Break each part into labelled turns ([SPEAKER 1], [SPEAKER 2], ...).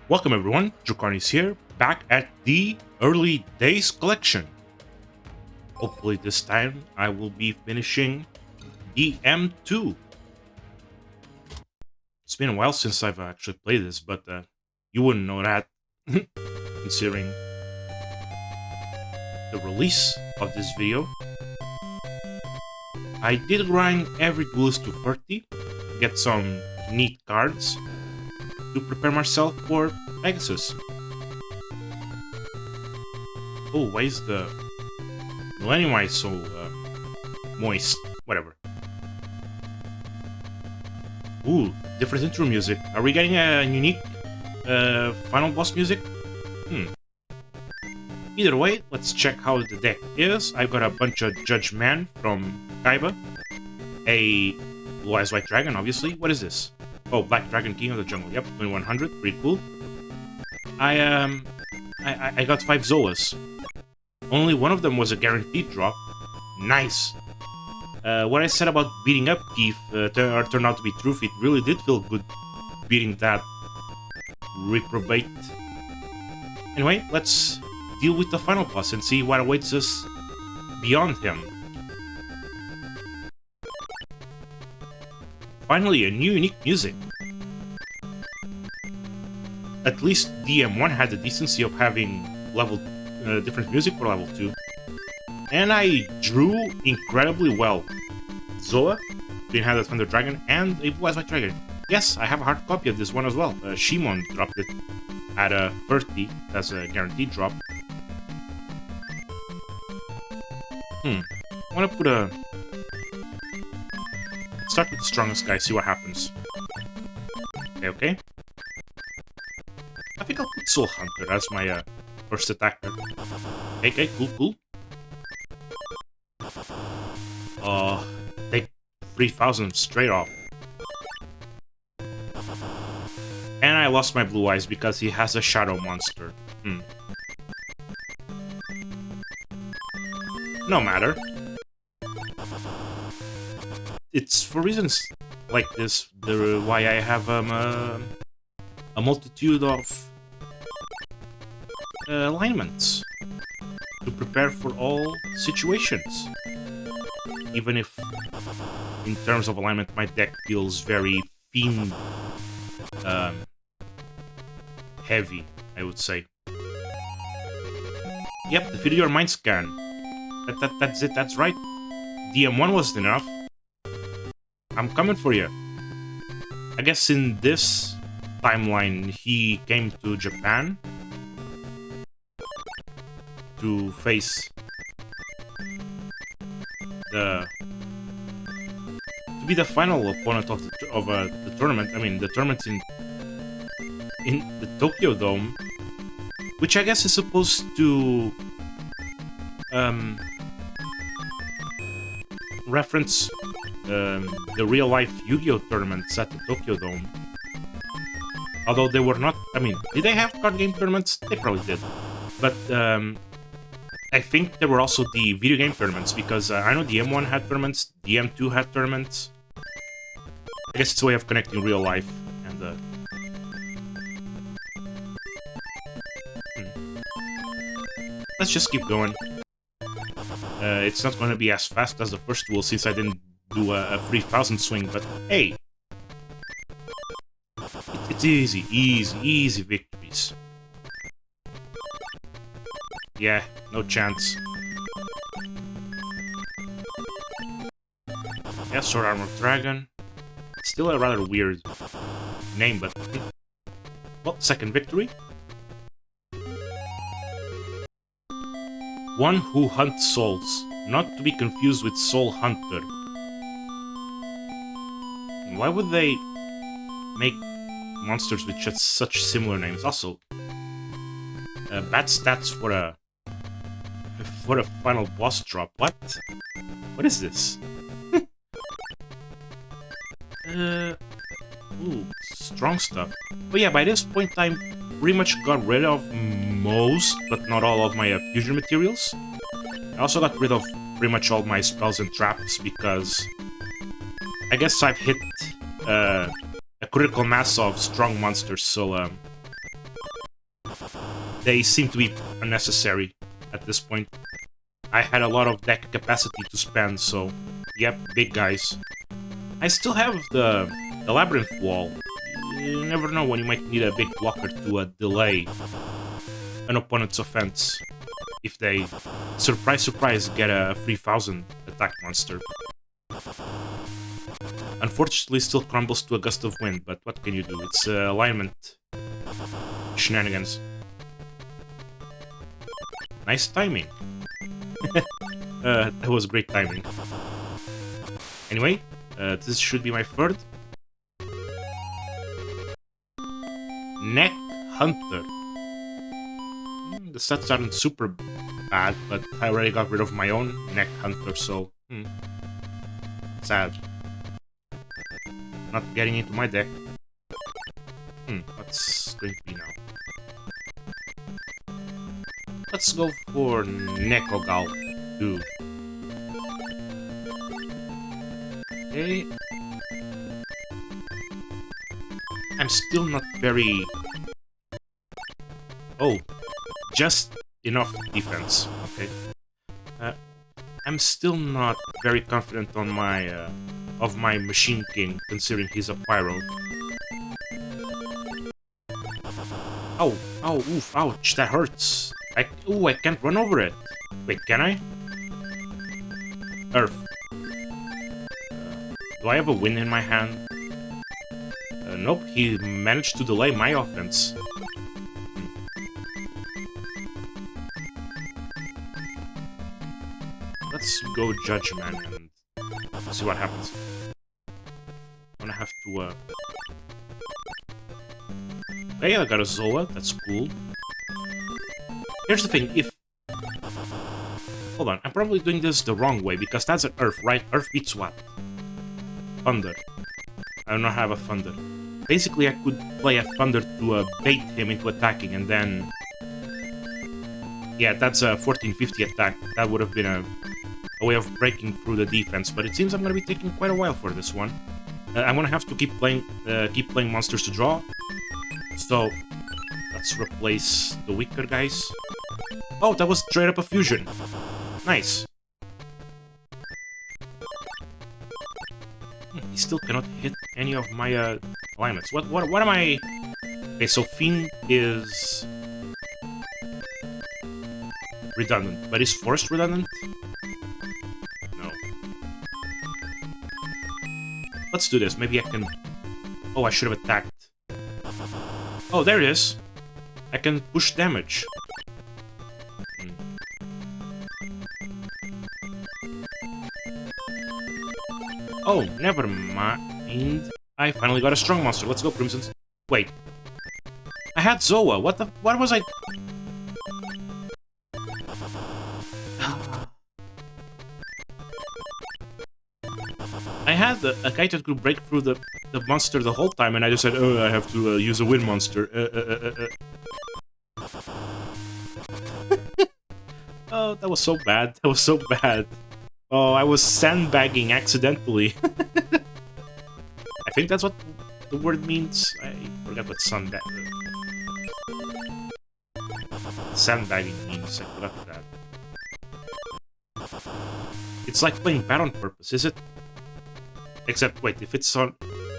[SPEAKER 1] Welcome everyone, Dracarnis here, back at the Early Days collection. Hopefully this time I will be finishing DM2. It's been a while since I've actually played this, but you wouldn't know that, considering the release of this video. I did grind every duelist to 30, get some neat cards, to prepare myself for Pegasus. Oh, why is the Millennium Eye so moist? Whatever. Ooh, different intro music. Are we getting a unique final boss music? Either way, let's check how the deck is. I've got a bunch of Judge Man from Kaiba. A Blue Eyes White Dragon, obviously. What is this? Oh, Black Dragon King of the Jungle. Yep, 2100. Pretty cool. I got 5 Zolas. Only one of them was a guaranteed drop. Nice. What I said about beating up Keith turned out to be true. It really did feel good beating that reprobate. Anyway, let's deal with the final boss and see what awaits us beyond him. Finally, a new unique music. At least DM1 had the decency of having different music for level 2. And I drew incredibly well. Zoa, Green-Handed Thunder Dragon, and a Blue Eyes White Dragon. Yes, I have a hard copy of this one as well. Shimon dropped it at a 30 as a guaranteed drop. I want to put a... Start with the strongest guy, see what happens. Okay. I think I'll put Soul Hunter as my first attacker. Okay, cool. Take 3000 straight off. And I lost my Blue Eyes because he has a Shadow Monster. No matter. It's for reasons like this why I have a multitude of alignments to prepare for all situations. Even if, in terms of alignment, my deck feels very fiend heavy, I would say. Yep, defeated your mind scan. That's it. That's right. DM1 wasn't enough. I'm coming for you. I guess in this timeline, he came to Japan to face to be the final opponent of the tournament. I mean, the tournament in the Tokyo Dome, which I guess is supposed to reference the real-life Yu-Gi-Oh! Tournaments at the Tokyo Dome. Although they were not... I mean, did they have card game tournaments? They probably did. But I think there were also the video game tournaments, because I know DM1 had tournaments, DM2 had tournaments. I guess it's a way of connecting real life and... Let's just keep going. It's not going to be as fast as the first duel, since I didn't do a 3000 swing, but hey! It's easy victories. Yeah, no chance. Yeah, Sword Armor Dragon. Still a rather weird name, but... Well, second victory. One who hunts souls, not to be confused with Soul Hunter. Why would they make monsters with just such similar names? Also, bad stats for a final boss drop. What? What is this? Ooh, strong stuff. But yeah, by this point I pretty much got rid of most, but not all of my fusion materials. I also got rid of pretty much all my spells and traps because I guess I've hit a critical mass of strong monsters, so they seem to be unnecessary at this point. I had a lot of deck capacity to spend, so yep, big guys. I still have the Labyrinth Wall. You never know when you might need a big blocker to delay an opponent's offense if they, surprise surprise, get a 3000 attack monster. Unfortunately, still crumbles to a gust of wind, but what can you do? It's alignment shenanigans. Nice timing. That was great timing. Anyway, this should be my third. Neck Hunter. The stats aren't super bad, but I already got rid of my own Neck Hunter, so... sad. Not getting into my deck. What's going to be now? Let's go for Nekogal 2. Okay. I'm still not very... Oh, just enough defense. Okay. I'm still not very confident on my of my Machine King, considering he's a Pyro. Oh, oof, ouch, that hurts. I can't run over it. Wait, can I? Earth. Do I have a win in my hand? Nope, he managed to delay my offense. Let's go Judge Man and see what happens. I'm gonna have to, Hey, I got a Zoa, that's cool. Here's the thing, if... Hold on, I'm probably doing this the wrong way, because that's an Earth, right? Earth beats what? Thunder. I do not have a Thunder. Basically, I could play a Thunder to bait him into attacking, and then... Yeah, that's a 1450 attack. That would have been a way of breaking through the defense, but it seems I'm going to be taking quite a while for this one. I'm going to have to keep playing monsters to draw. So, let's replace the weaker guys. Oh, that was straight up a fusion. Nice. He still cannot hit any of my alignments. What am I... Okay, so Fiend is... redundant, but is Forest redundant? No. Let's do this. Maybe I can... Oh, I should have attacked. Oh, there it is. I can push damage. Oh, never mind. I finally got a strong monster. Let's go, Crimsons. Wait. I had Zoa. What was I... I had a guy that could break through the monster the whole time, and I just said, oh, I have to use a wind monster. Oh, that was so bad. That was so bad. Oh, I was sandbagging accidentally. I think that's what the word means. I forgot what sandbagging means. I forgot that. It's like playing bad on purpose, is it? Except, wait, if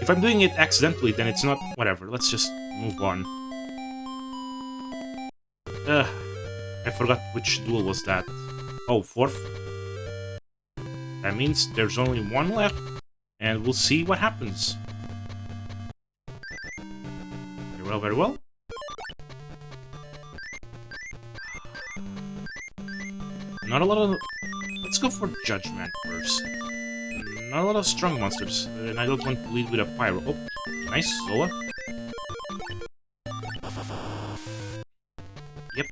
[SPEAKER 1] I'm doing it accidentally, then it's not... Whatever, let's just move on. I forgot which duel was that. Oh, fourth? That means there's only one left, and we'll see what happens. Very well, very well. Not a lot of... Let's go for Judgment first. Not a lot of strong monsters, and I don't want to lead with a Pyro. Oh, nice, Zoa. Yep.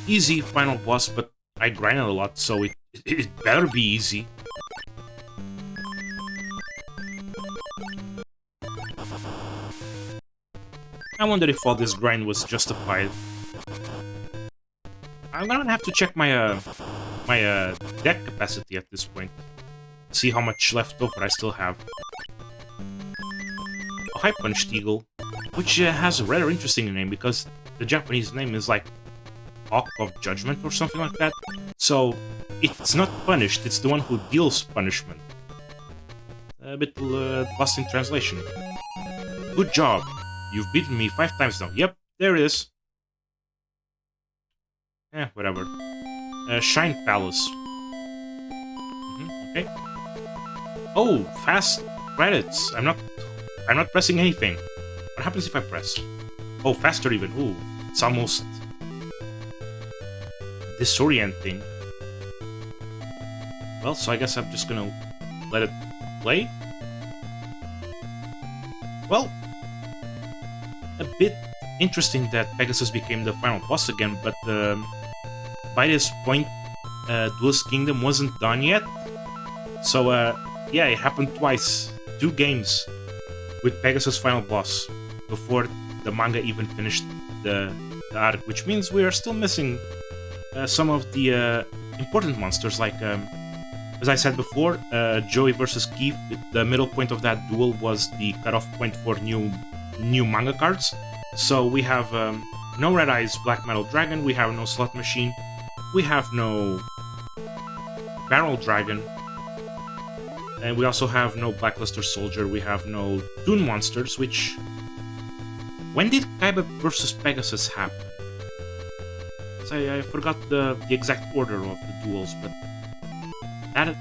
[SPEAKER 1] Easy final boss, but I grinded a lot, so it better be easy. I wonder if all this grind was justified. I'm gonna have to check my deck capacity at this point. See how much left over I still have. Oh, hi, Punched Eagle. which has a rather interesting name because the Japanese name is like Hawk of Judgment or something like that. So it's not punished, it's the one who deals punishment. A bit lost in translation. Good job. You've beaten me 5 times now. Yep, there it is. Whatever. Shine Palace. Okay. Oh, fast credits. I'm not pressing anything. What happens if I press? Oh, faster even. Ooh, it's almost disorienting. Well, so I guess I'm just gonna let it play. Well, a bit interesting that Pegasus became the final boss again, but by this point, Duel's Kingdom wasn't done yet. So, yeah, it happened twice. 2 games with Pegasus final boss before the manga even finished the arc, which means we are still missing some of the important monsters, like, as I said before, Joey versus Keith. The middle point of that duel was the cutoff point for new manga cards. So we have no Red Eyes Black Metal Dragon, we have no Slot Machine, we have no Barrel Dragon, and we also have no Blackluster Soldier, we have no Toon Monsters, which... When did Kaiba versus Pegasus happen? I forgot the exact order of the duels, but that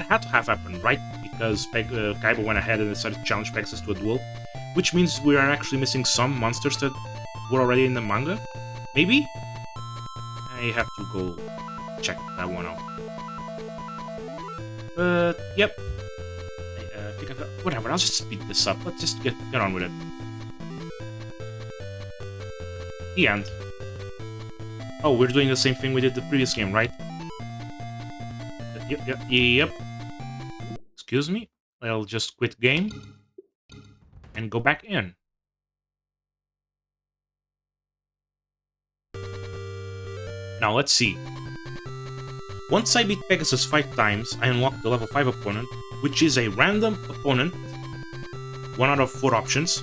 [SPEAKER 1] had to have happened, right? Because Kaiba went ahead and decided to challenge Pegasus to a duel, which means we are actually missing some monsters that were already in the manga. Maybe? I have to go check that one out. Yep. I think whatever, I'll just speed this up. Let's just get on with it. The end. Oh, we're doing the same thing we did the previous game, right? Yep. Excuse me. I'll just quit game and go back in. Now let's see. Once I beat Pegasus 5 times, I unlock the level 5 opponent, which is a random opponent, 1 out of 4 options,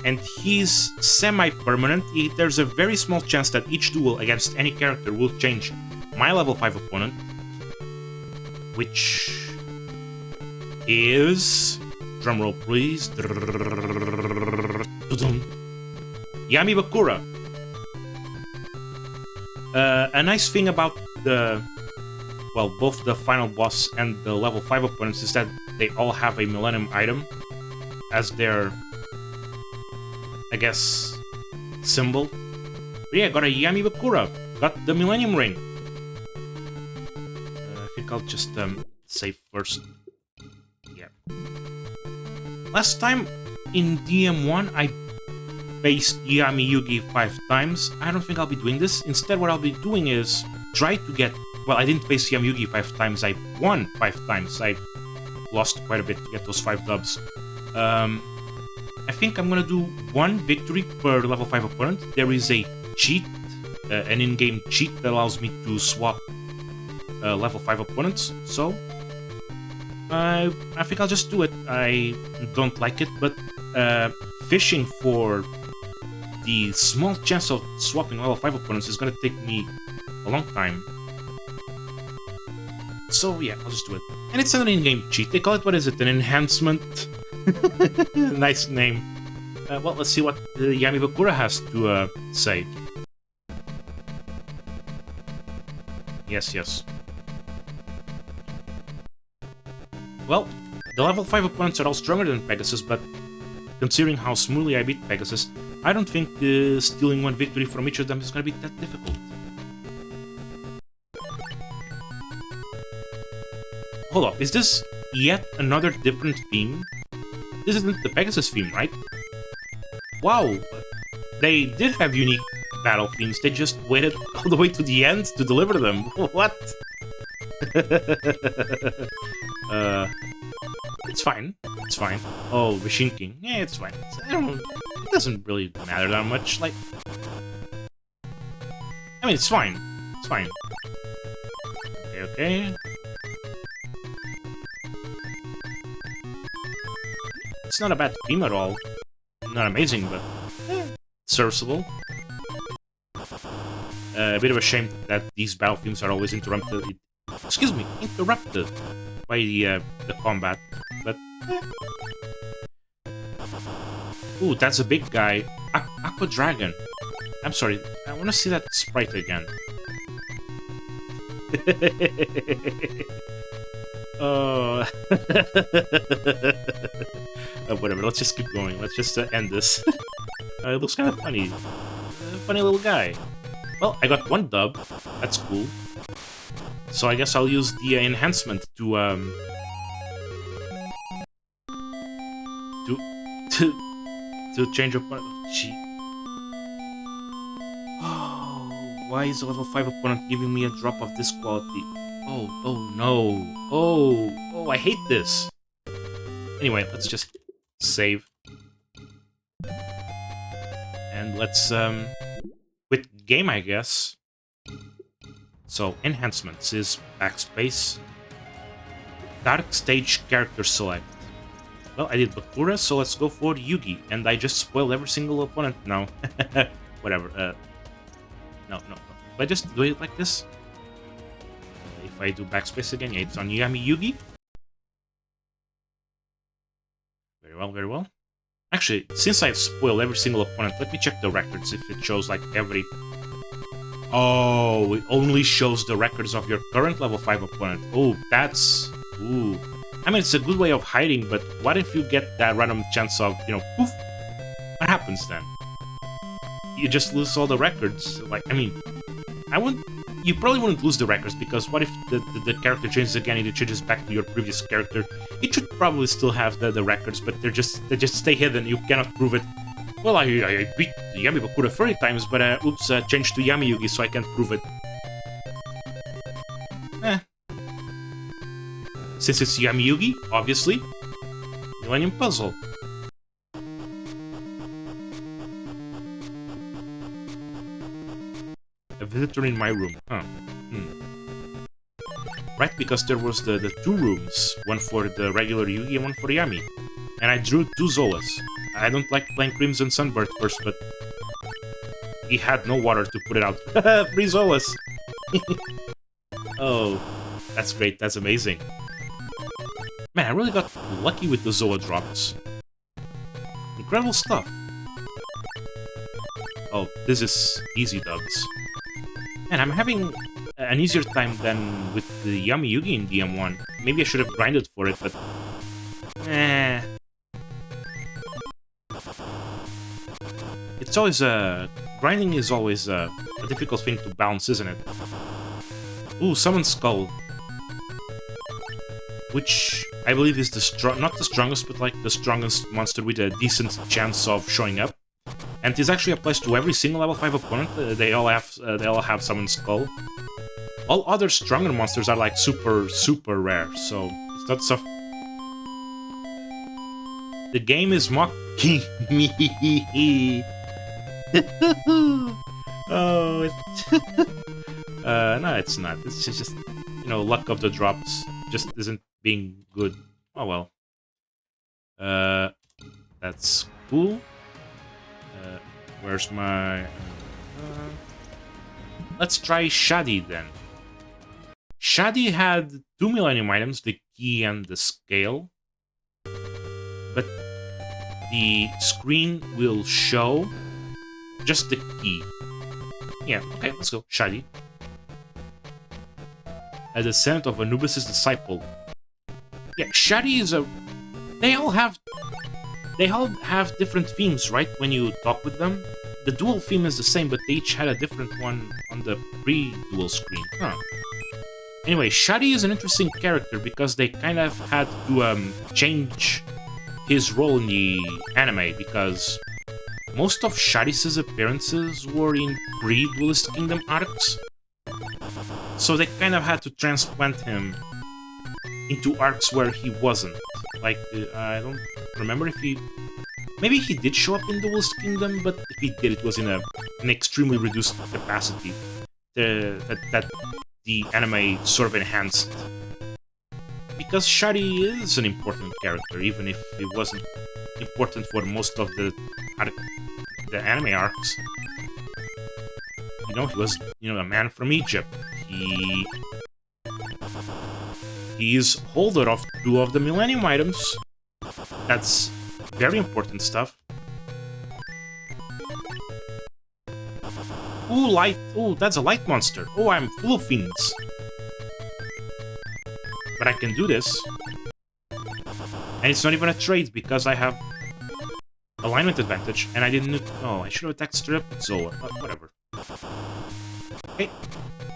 [SPEAKER 1] and he's semi-permanent. There's a very small chance that each duel against any character will change my level 5 opponent, which is... drumroll please... Yami Bakura. A nice thing about both the final boss and the level 5 opponents is that they all have a Millennium item as their, I guess, symbol. But yeah, got a Yami Bakura, got the Millennium Ring. I think I'll just save first. Yeah. Last time in DM1, I faced Yami Yugi 5 times. I don't think I'll be doing this. Instead, what I'll be doing is try to get... Well, I didn't face Yami Yugi 5 times. I won 5 times. I lost quite a bit to get those 5 dubs. I think I'm gonna do 1 victory per level 5 opponent. There is a cheat, an in-game cheat that allows me to swap level 5 opponents. So, I think I'll just do it. I don't like it, but fishing for the small chance of swapping level 5 opponents is gonna take me a long time. So yeah, I'll just do it. And it's an in-game cheat. They call it, what is it, an enhancement? Nice name. Well, let's see what Yami Bakura has to say. Yes. Well, the level 5 opponents are all stronger than Pegasus, but considering how smoothly I beat Pegasus, I don't think stealing 1 victory from each of them is gonna be that difficult. Hold up, is this yet another different theme? This isn't the Pegasus theme, right? Wow, they did have unique battle themes, they just waited all the way to the end to deliver them. What? It's fine. Oh, Machine King. Yeah, it's fine. It doesn't really matter that much, like... I mean, it's fine. Okay. It's not a bad theme at all. not amazing, but serviceable. A bit of a shame that these battle themes are always interrupted. Excuse me, interrupted by the combat. But ooh, that's a big guy. Aqua Dragon. I'm sorry, I want to see that sprite again. Oh. Whatever, let's just keep going. Let's just end this. It looks kind of funny. Funny little guy. Well, I got one dub. That's cool. So I guess I'll use the enhancement to change up. Gee. Oh, why is a level 5 opponent giving me a drop of this quality? Oh no. Oh, I hate this. Anyway, let's just save. And let's quit game, I guess. So, enhancements is backspace. Dark stage character select. Well, I did Bakura, so let's go for Yugi. And I just spoiled every single opponent now. Whatever. No. But just do it like this. If I do backspace again, yeah, it's on Yami Yugi. Very well. Actually, since I've spoiled every single opponent, let me check the records if it shows like every... Oh, it only shows the records of your current level 5 opponent. Oh, that's... Ooh. I mean, it's a good way of hiding, but what if you get that random chance of, you know, poof? What happens then? You just lose all the records. Like, I mean, you probably wouldn't lose the records, because what if the character changes again and it changes back to your previous character? It should probably still have the records, but they just stay hidden. You cannot prove it. Well, I beat Yami Bakura 30 times, but oops, changed to Yami Yugi, so I can't prove it. Since it's Yami Yugi, obviously, Millennium Puzzle. A visitor in my room, huh? Right, because there was the two rooms, one for the regular Yugi and one for Yami. And I drew 2 Zolas. I don't like playing Crimson Sunbird first, but he had no water to put it out. 3 Zolas! Oh, that's great, that's amazing. Man, I really got lucky with the Zola drops. Incredible stuff. Oh, this is easy dubs. Man, I'm having an easier time than with the Yami Yugi in DM1. Maybe I should have grinded for it, but... It's always grinding is always a difficult thing to balance, isn't it? Ooh, Summon Skull. Which I believe is not the strongest, but like the strongest monster with a decent chance of showing up. And this actually applies to every single level 5 opponent. They all have Summon Skull. All other stronger monsters are like super rare, so it's not so... The game is mocking me. Oh, no, it's not. It's just, you know, luck of the drops just isn't being good. Oh well. That's cool. Where's my... let's try Shadi then. Shadi had 2 Millennium items, the key and the scale. But the screen will show just the key. Yeah, okay, let's go. Shadi. A descendant of Anubis' disciple. Yeah, Shadi is a... They all have different themes, right? When you talk with them. The Duel theme is the same, but they each had a different one on the pre-Duel screen. Huh. Anyway, Shadi is an interesting character because they kind of had to change his role in the anime, because most of Shadi's appearances were in pre-Duelist Kingdom arcs. So they kind of had to transplant him into arcs where he wasn't. Like, I don't remember if he... Maybe he did show up in Duelist Kingdom, but if he did, it was in an extremely reduced capacity that the anime sort of enhanced. because Shari is an important character, even if he wasn't important for most of the anime arcs. You know, he was, a man from Egypt. He is holder of 2 of the Millennium items. That's very important stuff. Ooh, light. Ooh, that's a light monster. Oh, I'm full of fiends. But I can do this. And it's not even a trade because I have alignment advantage. And I didn't... Oh, I should have attacked straight up with Zola. But whatever. Okay.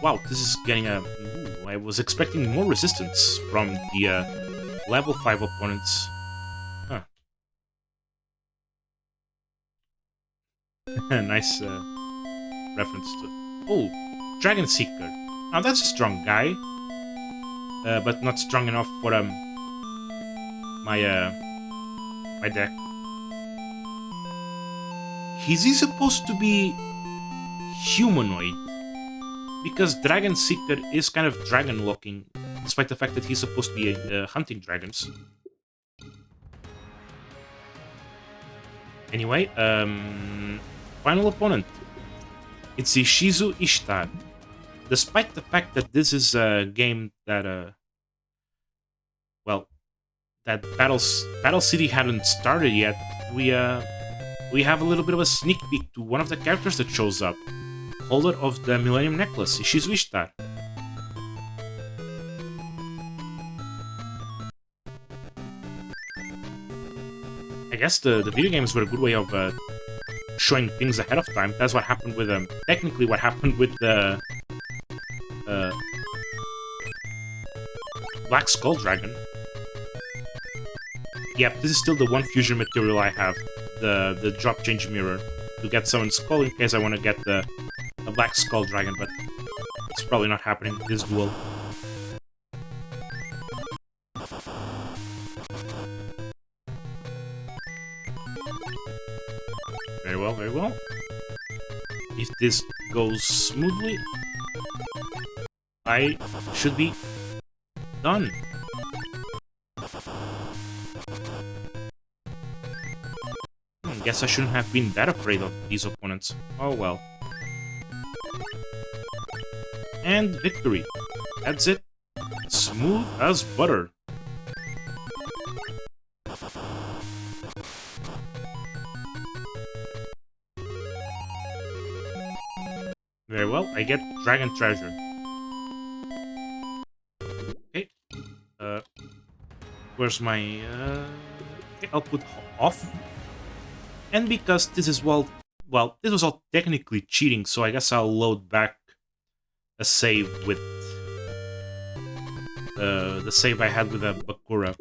[SPEAKER 1] Wow, this is getting a... Ooh, I was expecting more resistance from the level 5 opponents. Huh. Nice reference to... Oh, Dragon Seeker. Now that's a strong guy. But not strong enough for my deck. Is he supposed to be humanoid? Because Dragon Seeker is kind of dragon-looking, despite the fact that he's supposed to be hunting dragons. Anyway, final opponent. It's Ishizu Ishtar. Despite the fact that this is a game that, well, that Battle City hadn't started yet, we have a little bit of a sneak peek to one of the characters that shows up. Holder of the Millennium Necklace, Ishizu Ishtar. I guess the video games were a good way of showing things ahead of time. That's what happened with technically what happened with the Black Skull Dragon. Yep, this is still the one fusion material I have, the drop change mirror, to get someone's skull in case I want to get the Black Skull Dragon, but it's probably not happening this duel. Very well, very well. If this goes smoothly, I should be done. Guess I shouldn't have been that afraid of these opponents. Oh well. And victory. That's it. Smooth as butter. Very well, I get Dragon Treasure. Okay. Where's my... Okay, I'll put off. And because this is, well, this was all technically cheating, so I guess I'll load back a save with the save I had with a Bakura.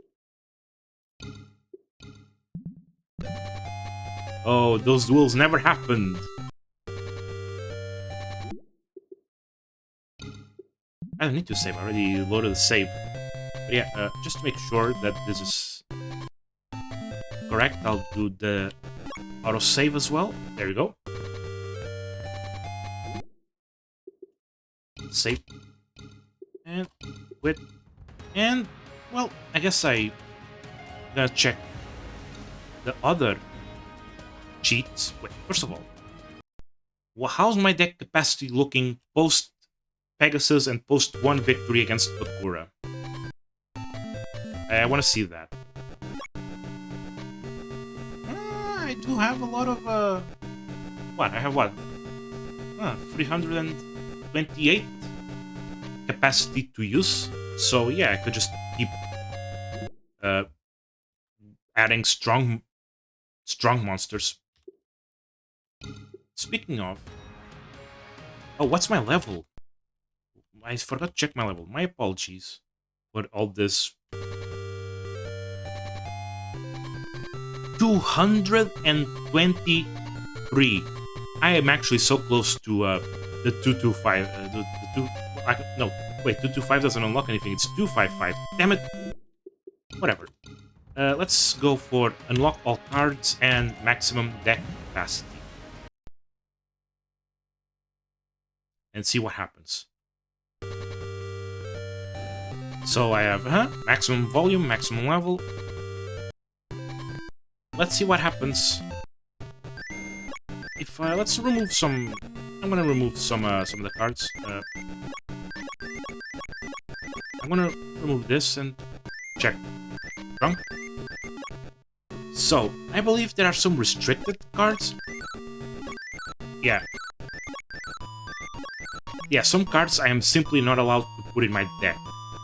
[SPEAKER 1] Oh, those duels never happened. I don't need to save, I already loaded the save. But yeah, just to make sure that this is correct, I'll do the autosave as well. There you go. Save. And quit. And, well, I guess I gotta check the other cheats. Wait, first of all, how's my deck capacity looking post Pegasus and post 1 victory against Bakura? I want to see that. I do have a lot of, what? I have what? 328 capacity to use. So yeah, I could just keep adding strong monsters. Speaking of... Oh, what's my level? I forgot to check my level. My apologies for all this. 223. I am actually so close to the 225. No, wait, 225 doesn't unlock anything. It's 255. Damn it. Whatever. Let's go for unlock all cards and maximum deck capacity. And see what happens. So I have maximum volume, maximum level. Let's see what happens. If let's remove some. I'm gonna remove some of the cards. I'm gonna remove this and check. Trunk. So I believe there are some restricted cards. Yeah. Yeah, some cards I am simply not allowed to put in my deck.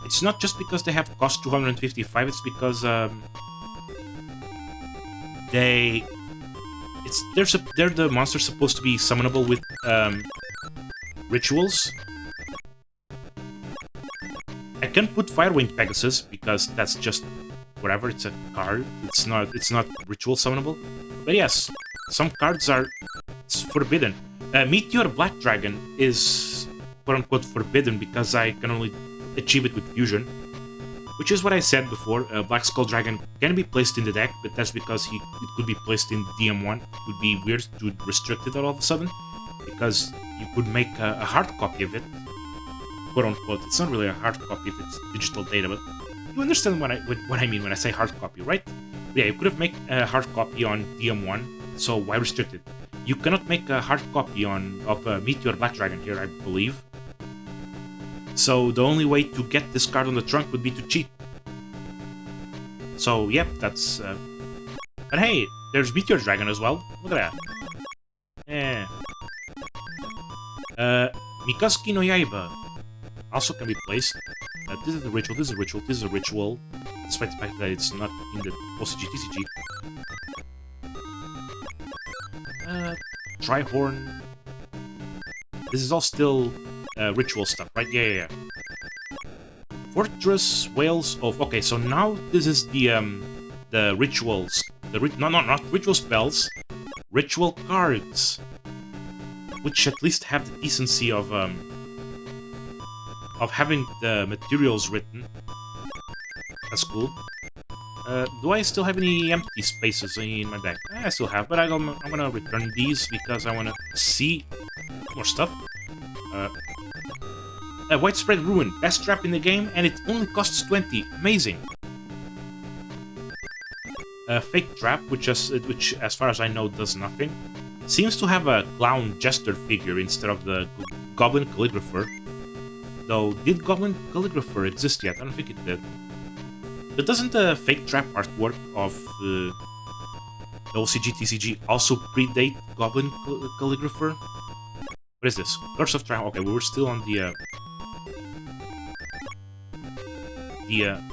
[SPEAKER 1] It's not just because they have cost 255, it's because they're the monsters supposed to be summonable with rituals. I can put Firewing Pegasus because that's just whatever, it's a card. It's not ritual summonable. But yes, some cards are forbidden. Meteor Black Dragon is quote-unquote forbidden because I can only achieve it with fusion, which is what I said before. Black Skull Dragon can be placed in the deck, but that's because it could be placed in DM1. It would be weird to restrict it all of a sudden, because you could make a hard copy of it, quote-unquote. It's not really a hard copy if it's digital data, but you understand what I mean when I say hard copy, right? Yeah, you could have made a hard copy on DM1, so why restrict it? You cannot make a hard copy of Meteor Black Dragon here, I believe. So the only way to get this card on the trunk would be to cheat. So yep, that's... But hey, there's Meteor Dragon as well. Look at that. Yeah. Mikazuki no Yaiba also can be placed. This is a ritual, this is a ritual, this is a ritual. Despite the fact that it's not in the OCG TCG. Trihorn. This is all still ritual stuff, right? Yeah. Fortress Whales of... Okay, so now this is the rituals. Not ritual spells. Ritual cards. Which at least have the decency of having the materials written. That's cool. Do I still have any empty spaces in my deck? I still have, but I'm gonna return these because I wanna see more stuff. Widespread Ruin, best trap in the game, and it only costs 20. Amazing. Fake Trap, which as far as I know does nothing. Seems to have a clown jester figure instead of the Goblin Calligrapher. Though, did Goblin Calligrapher exist yet? I don't think it did. But doesn't the Fake Trap artwork of the OCG TCG also predate Goblin Calligrapher? What is this? Curse of Triumph. Okay, we were still on the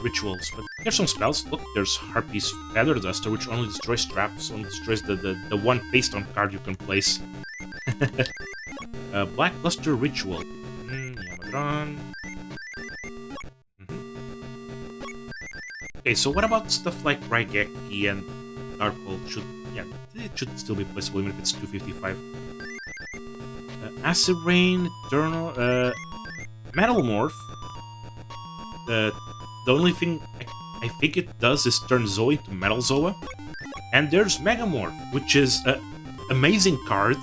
[SPEAKER 1] rituals, but there's some spells. Look, there's Harpy's Feather Duster, which only destroys traps, only destroys the one face on card you can place. Black Luster Ritual. Yamadron. Okay, so what about stuff like Raigeki and Darkhold? It should still be placeable even if it's 255. Acid Rain, Eternal, Metal Morph. The only thing I think it does is turn Zoe into Metal Zoa. And there's Megamorph, which is an amazing card.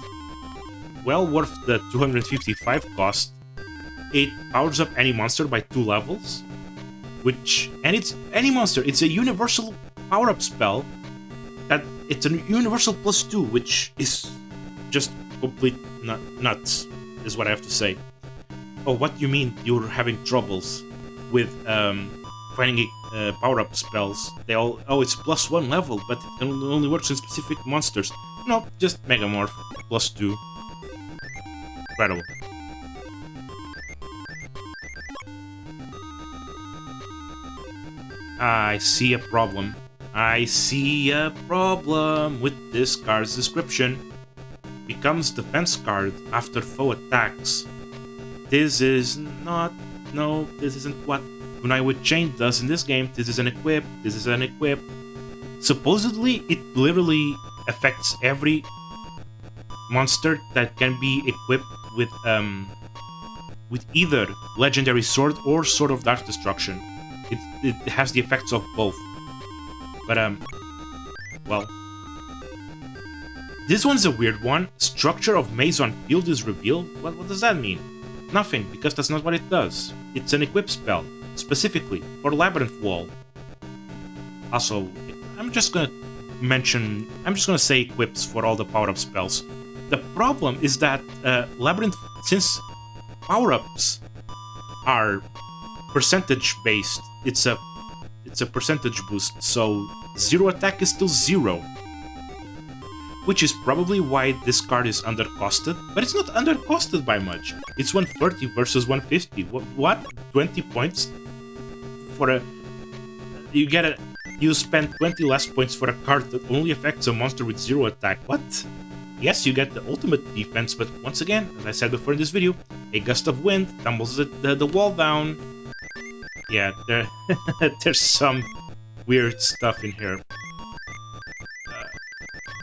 [SPEAKER 1] Well worth the 255 cost. It powers up any monster by 2 levels. And it's any monster. It's a universal power-up spell. It's a universal +2, which is just complete nuts, is what I have to say. Oh, what do you mean you're having troubles with finding power-up spells? They all... Oh, it's +1 level, but it only works in specific monsters. No, just Megamorph, +2. Incredible. I see a problem. I see a problem with this card's description. Becomes defense card after foe attacks. This is not... No, this isn't what Kunai with Chain does in this game. This is an equip. This is an equip. Supposedly, it literally affects every monster that can be equipped with either Legendary Sword or Sword of Dark Destruction. It has the effects of both. But, well... This one's a weird one. Structure of Maze on Field is revealed? What does that mean? Nothing, because that's not what it does. It's an equip spell. specifically for Labyrinth Wall. Also, I'm just gonna say equips for all the power-up spells. The problem is that Labyrinth, since power-ups are percentage-based, it's a percentage boost, so 0 attack is still 0. Which is probably why this card is undercosted, but it's not undercosted by much. It's 130 versus 150. What? 20 points for a... You spend 20 less points for a card that only affects a monster with 0 attack. What? Yes, you get the ultimate defense, but once again, as I said before in this video, a gust of wind tumbles the wall down. Yeah, there's some weird stuff in here.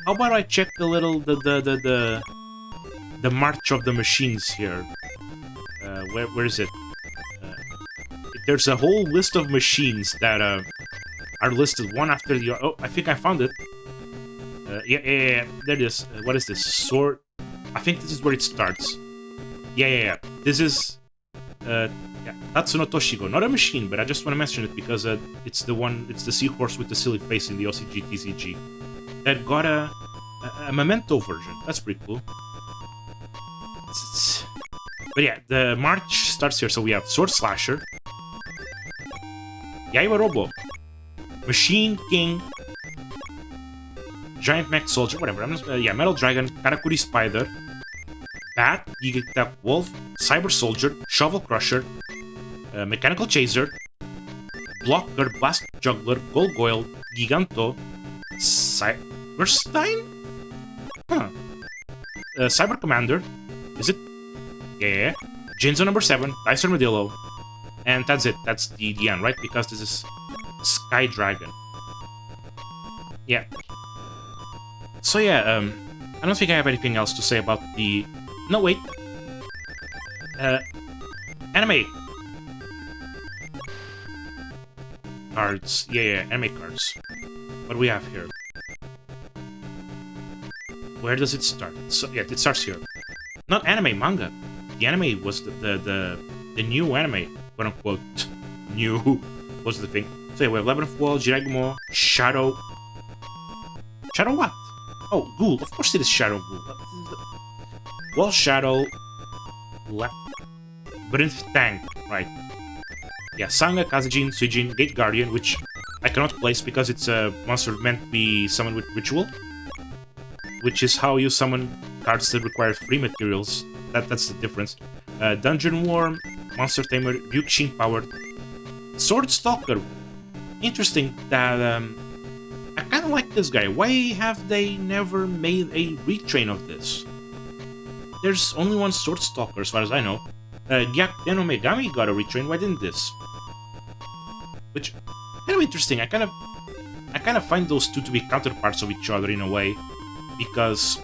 [SPEAKER 1] How about I check a little the march of the machines here? Where is it? There's a whole list of machines that are listed one after the other. Oh, I think I found it. Yeah, there it is. What is this? Sword? I think this is where it starts. Yeah. This is Tatsuno Toshigo. Not a machine, but I just want to mention it because it's the seahorse with the silly face in the OCG TCG. That got a Memento version. That's pretty cool. But yeah, the march starts here. So we have Sword Slasher, Yaiba Robo, Machine King, Giant Mech Soldier, whatever. Metal Dragon, Karakuri Spider, Bat, Giga Wolf, Cyber Soldier, Shovel Crusher, Mechanical Chaser, Blocker, Blast Juggler, Golgoyle, Giganto, Cyberstein? Huh. Cyber Commander. Is it? Yeah. Jinzo number 7, Dice Armadillo. And that's it. That's the end, right? Because this is Sky Dragon. Yeah. So yeah, I don't think I have anything else to say about the... No, wait. Anime. Cards. Yeah, anime cards. What do we have here? Where does it start? So yeah, it starts here. Not anime, manga. The anime was the new anime, quote unquote. New was the thing. So yeah, we have Labyrinth Wall, Jiragumo, Shadow. Shadow what? Oh, Ghoul. Of course it is Shadow Ghoul. Wall Shadow. Labyrinth Tank. Right. Yeah, Sanga, Kazejin, Suijin, Gate Guardian, which I cannot place because it's a monster meant to be summoned with Ritual. Which is how you summon cards that require free materials. That's the difference. Dungeon Worm, Monster Tamer, Ryukshin Powered, Sword Stalker. Interesting that I kind of like this guy. Why have they never made a retrain of this? There's only one Sword Stalker as far as I know. Gyakuten no Megami got a retrain. Why didn't this? Which kind of interesting. I kind of find those two to be counterparts of each other in a way. Because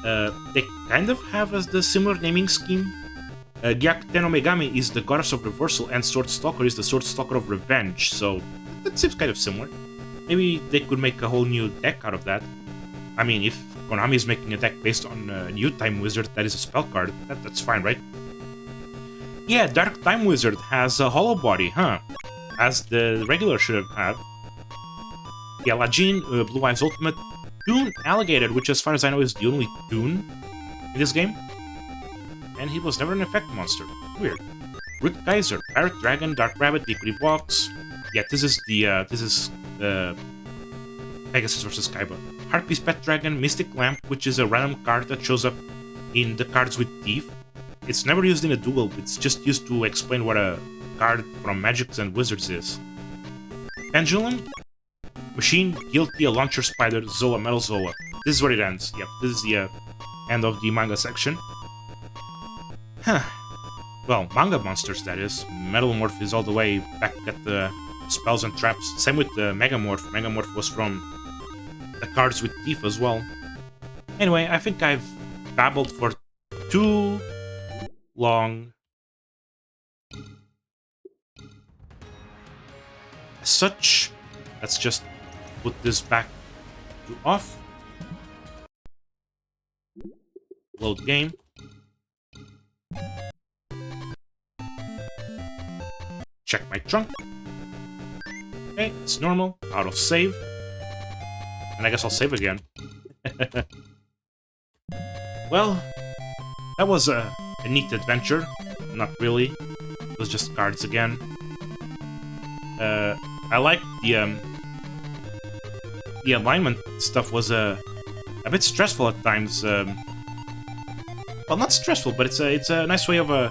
[SPEAKER 1] they kind of have the similar naming scheme. Gyakuten no Megami is the goddess of reversal, and Sword Stalker is the Sword Stalker of revenge, so that seems kind of similar. Maybe they could make a whole new deck out of that. I mean, if Konami is making a deck based on New Time Wizard that is a spell card, that's fine, right? Yeah, Dark Time Wizard has a hollow body, huh? As the regular should have had. Yeah, Lajin, Blue Eyes Ultimate, Toon Alligator, which as far as I know is the only Toon in this game. And he was never an effect monster. Weird. Root Kaiser, Parrot Dragon, Dark Rabbit, Equity Box. Yeah, this is Pegasus vs. Kaiba. Heartpiece Pet Dragon, Mystic Lamp, which is a random card that shows up in the cards with Thief. It's never used in a duel, it's just used to explain what a card from Magics and Wizards is. Pendulum, Machine, Guilty, a Launcher Spider, Zoa, Metal Zoa. This is where it ends. Yep, this is the end of the manga section. Huh. Well, manga monsters, that is. Metal Morph is all the way back at the spells and traps. Same with the Megamorph. Megamorph was from the cards with Thief as well. Anyway, I think I've babbled for too long. As such, let's just put this back to off. Load game. check my trunk. Okay, it's normal. Auto save. And I guess I'll save again. Well, that was a neat adventure. Not really. It was just cards again. I like the alignment stuff was a bit stressful at times. Well, not stressful, but it's a nice way of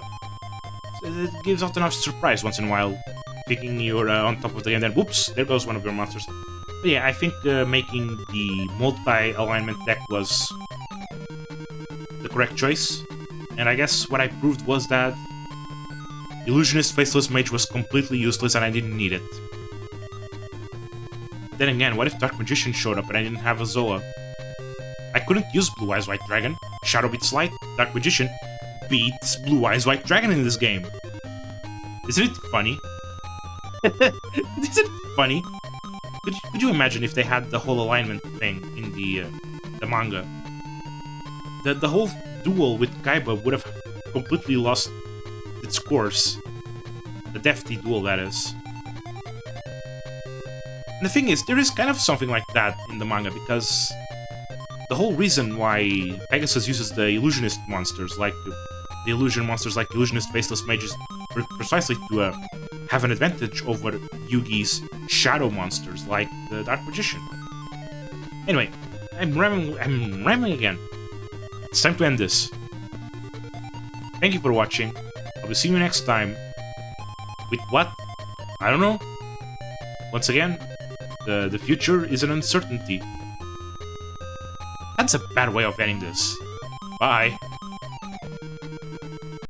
[SPEAKER 1] it gives out enough surprise once in a while, thinking you're on top of the game, then whoops, there goes one of your monsters. But yeah, I think making the multi-alignment deck was the correct choice, and I guess what I proved was that Illusionist Faceless Mage was completely useless and I didn't need it. Then again, what if Dark Magician showed up and I didn't have a Zola? I couldn't use Blue Eyes White Dragon. Shadow beats Light, Dark Magician beats Blue Eyes White Dragon in this game. Isn't it funny? Isn't it funny? Could you imagine if they had the whole alignment thing in the manga? The whole duel with Kaiba would have completely lost its course. The Defty duel, that is. And the thing is, there is kind of something like that in the manga, because the whole reason why Pegasus uses the illusionist monsters, like the illusion monsters like Illusionist Faceless Mages, precisely to have an advantage over Yugi's shadow monsters, like the Dark Magician. Anyway, I'm rambling again. It's time to end this. Thank you for watching. I will see you next time. With what? I don't know. Once again, the future is an uncertainty. That's a bad way of ending this. Bye.